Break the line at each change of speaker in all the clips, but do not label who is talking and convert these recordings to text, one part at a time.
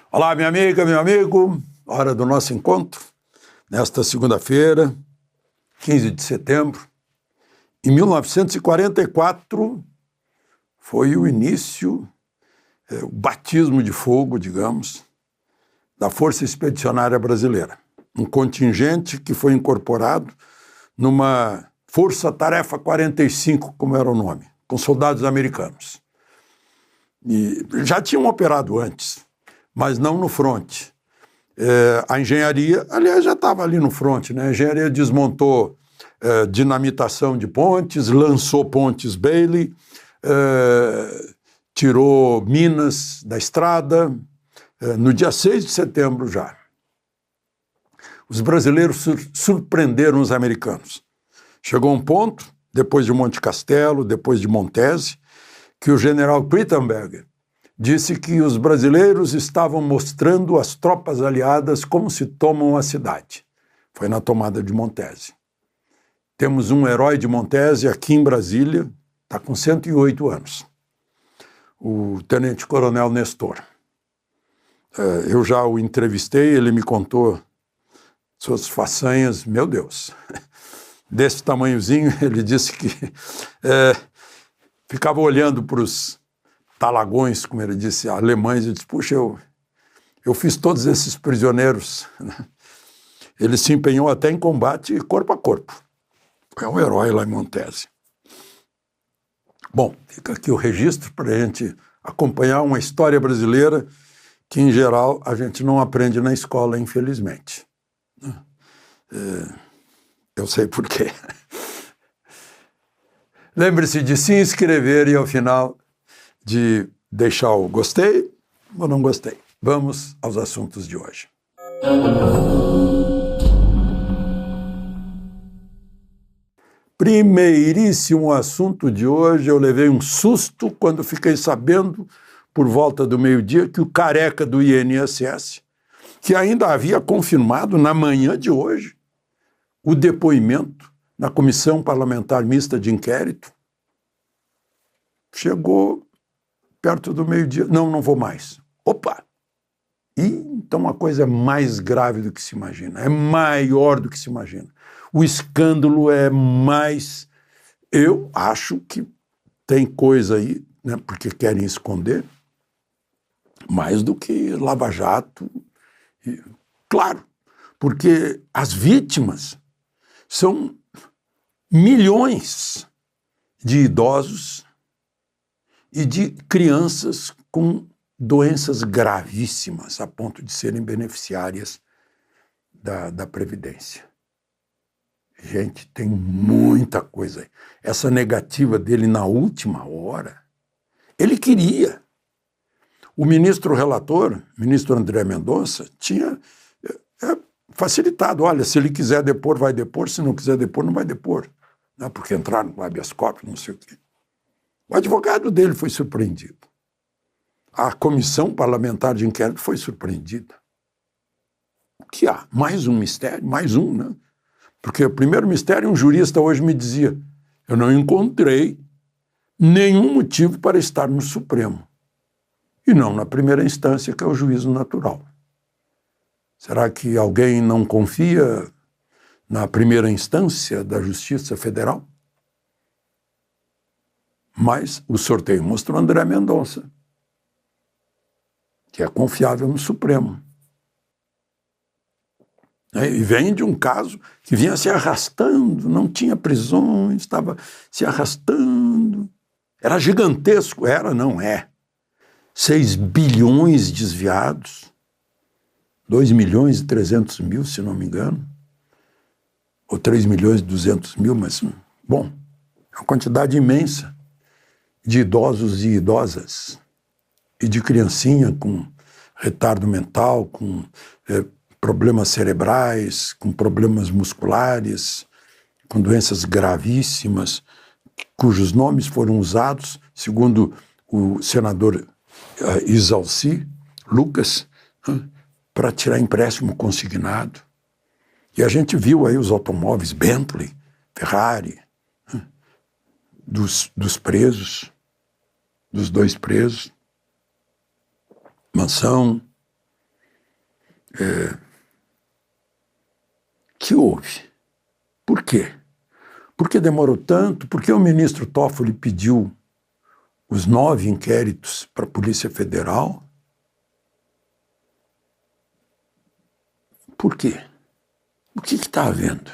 Olá, minha amiga, meu amigo, hora do nosso encontro, nesta segunda-feira, 15 de setembro. Em 1944 foi o início, o batismo de fogo, digamos, da Força Expedicionária Brasileira. Um contingente que foi incorporado numa Força Tarefa 45, como era o nome, com soldados americanos. E já tinham operado antes, mas não no fronte. A engenharia, aliás, já estava ali no fronte, né? A engenharia desmontou dinamitação de pontes, lançou pontes Bailey, tirou minas da estrada, no dia 6 de setembro já. Os brasileiros surpreenderam os americanos. Chegou um ponto, depois de Monte Castelo, depois de Montese, que o general Prittenberger disse que os brasileiros estavam mostrando às tropas aliadas como se tomam a cidade. Foi na tomada de Montese. Temos um herói de Montese aqui em Brasília, está com 108 anos, o tenente-coronel Nestor. Eu já o entrevistei, ele me contou suas façanhas, meu Deus, desse tamanhozinho. Ele disse que ficava olhando para os talagões, como ele disse, alemães, e disse, puxa, eu fiz todos esses prisioneiros. Ele se empenhou até em combate corpo a corpo. É um herói lá em Montese. Bom, fica aqui o registro para a gente acompanhar uma história brasileira que, em geral, a gente não aprende na escola, infelizmente. Eu sei por quê. Lembre-se de se inscrever e, ao final, de deixar o gostei ou não gostei. Vamos aos assuntos de hoje. Primeiríssimo assunto de hoje, eu levei um susto quando fiquei sabendo, por volta do meio-dia, que o careca do INSS, que ainda havia confirmado na manhã de hoje o depoimento na Comissão Parlamentar Mista de Inquérito, chegou perto do meio-dia, não vou mais. Opa! E então a coisa é mais grave do que se imagina, é maior do que se imagina. O escândalo é mais... Eu acho que tem coisa aí, né, porque querem esconder, mais do que Lava Jato. E, claro, porque as vítimas são milhões de idosos e de crianças com doenças gravíssimas, a ponto de serem beneficiárias da Previdência. Gente, tem muita coisa aí. Essa negativa dele na última hora, ele queria. O ministro relator, ministro André Mendonça, tinha facilitado. Olha, se ele quiser depor, vai depor, se não quiser depor, não vai depor. Não, porque entraram no habeas corpus, não sei o quê. O advogado dele foi surpreendido. A Comissão Parlamentar de Inquérito foi surpreendida. O que há? Mais um mistério? Mais um, né? Porque o primeiro mistério, um jurista hoje me dizia, eu não encontrei nenhum motivo para estar no Supremo. E não na primeira instância, que é o juízo natural. Será que alguém não confia na primeira instância da Justiça Federal? Mas o sorteio mostrou André Mendonça, que é confiável no Supremo. E vem de um caso que vinha se arrastando, não tinha prisões, estava se arrastando. Era gigantesco, não é. 6 bilhões desviados, 2.300.000, se não me engano, ou 3.200.000, mas, bom, é uma quantidade imensa de idosos e idosas, e de criancinha com retardo mental, com problemas cerebrais, com problemas musculares, com doenças gravíssimas, cujos nomes foram usados, segundo o senador Isalci Lucas, para tirar empréstimo consignado. E a gente viu aí os automóveis Bentley, Ferrari, dos presos, dos 2 presos, mansão, Que houve? Por quê? Por que demorou tanto? Por que o ministro Toffoli pediu os 9 inquéritos para a Polícia Federal? Por quê? O que está havendo?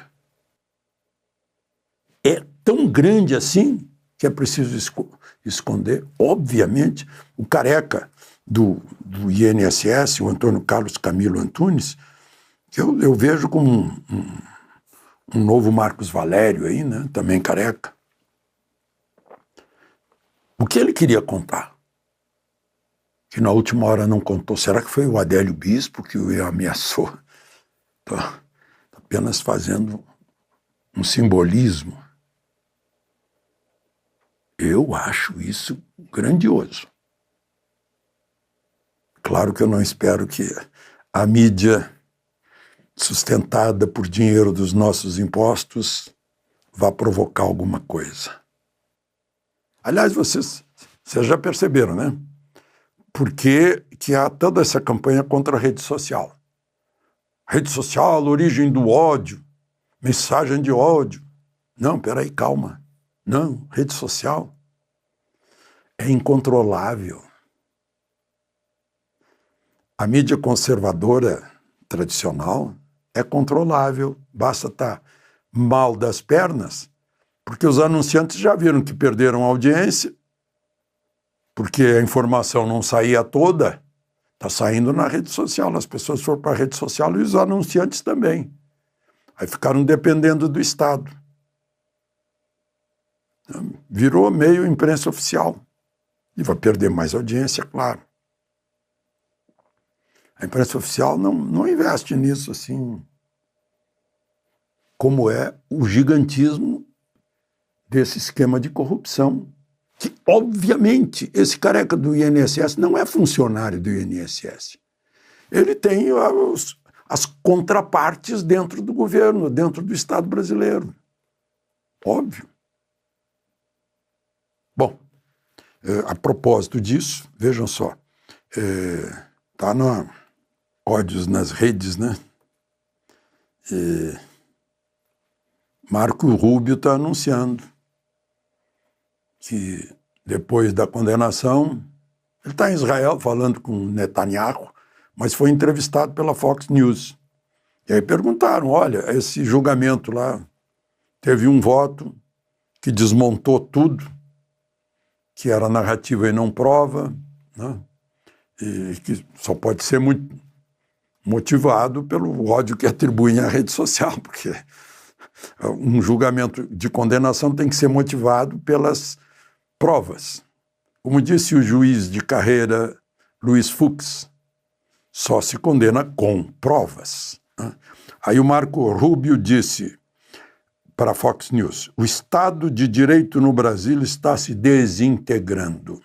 É tão grande assim que é preciso esconder? Obviamente, o careca do INSS, o Antônio Carlos Camilo Antunes, que eu vejo como um novo Marcos Valério aí, né? Também careca. O que ele queria contar? Que na última hora não contou. Será que foi o Adélio Bispo que o ameaçou? Tá apenas fazendo um simbolismo. Eu acho isso grandioso. Claro que eu não espero que a mídia sustentada por dinheiro dos nossos impostos vá provocar alguma coisa. Aliás, vocês já perceberam, né? Por que há toda essa campanha contra a rede social? Rede social, origem do ódio, mensagem de ódio. Não, peraí, calma. Não, rede social é incontrolável. A mídia conservadora tradicional é controlável, basta estar mal das pernas, porque os anunciantes já viram que perderam a audiência, porque a informação não saía toda, está saindo na rede social, as pessoas foram para a rede social e os anunciantes também. Aí ficaram dependendo do Estado. Virou meio imprensa oficial. E vai perder mais audiência, claro. A imprensa oficial não investe nisso assim, como é o gigantismo desse esquema de corrupção, que, obviamente, esse careca do INSS não é funcionário do INSS. Ele tem as contrapartes dentro do governo, dentro do Estado brasileiro. Óbvio. Bom, a propósito disso, vejam só, está no ódios nas redes, né? Marco Rubio está anunciando que depois da condenação, ele está em Israel falando com Netanyahu, mas foi entrevistado pela Fox News. E aí perguntaram, olha, esse julgamento lá teve um voto que desmontou tudo, que era narrativa e não prova, né? E que só pode ser muito motivado pelo ódio que atribuem à rede social, porque um julgamento de condenação tem que ser motivado pelas provas. Como disse o juiz de carreira Luiz Fux, só se condena com provas. Aí o Marco Rubio disse para a Fox News, o Estado de Direito no Brasil está se desintegrando.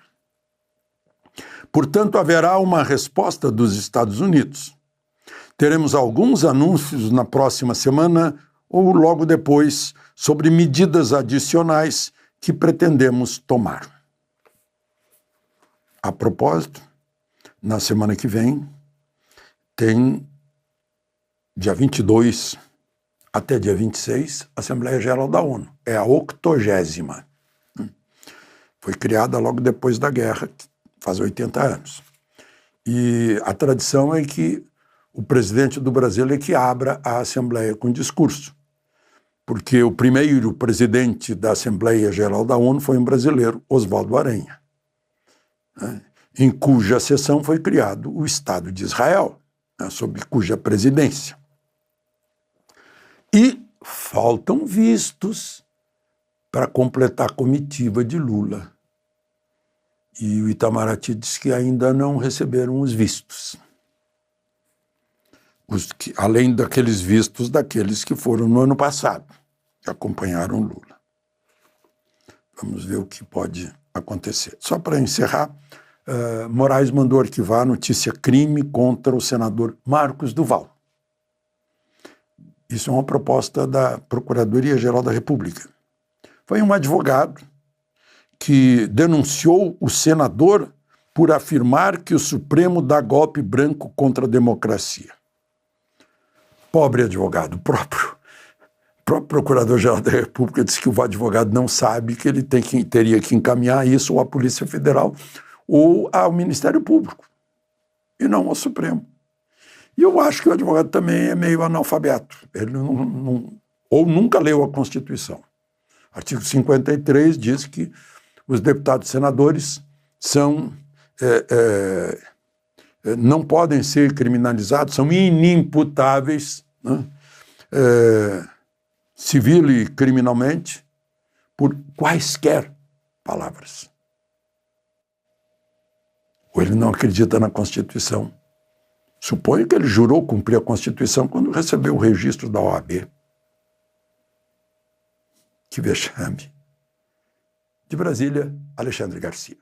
Portanto, haverá uma resposta dos Estados Unidos. Teremos alguns anúncios na próxima semana ou logo depois sobre medidas adicionais que pretendemos tomar. A propósito, na semana que vem, tem dia 22 até dia 26, Assembleia Geral da ONU. É a 80ª. Foi criada logo depois da guerra, faz 80 anos. E a tradição é que o presidente do Brasil é que abra a Assembleia com discurso, porque o primeiro presidente da Assembleia Geral da ONU foi um brasileiro, Oswaldo Aranha, né, em cuja sessão foi criado o Estado de Israel, né, sob cuja presidência. E faltam vistos para completar a comitiva de Lula. E o Itamaraty diz que ainda não receberam os vistos. Além daqueles vistos daqueles que foram no ano passado, que acompanharam Lula. Vamos ver o que pode acontecer. Só para encerrar, Moraes mandou arquivar a notícia crime contra o senador Marcos Duval. Isso é uma proposta da Procuradoria-Geral da República. Foi um advogado que denunciou o senador por afirmar que o Supremo dá golpe branco contra a democracia. Pobre advogado, o próprio Procurador-Geral da República disse que o advogado não sabe que ele teria que encaminhar isso ou à Polícia Federal ou ao Ministério Público, e não ao Supremo. E eu acho que o advogado também é meio analfabeto. Ele ou nunca leu a Constituição. Artigo 53 diz que os deputados e senadores não podem ser criminalizados, são inimputáveis, né? Civil e criminalmente, por quaisquer palavras. Ou ele não acredita na Constituição. Suponho que ele jurou cumprir a Constituição quando recebeu o registro da OAB. Que vexame. De Brasília, Alexandre Garcia.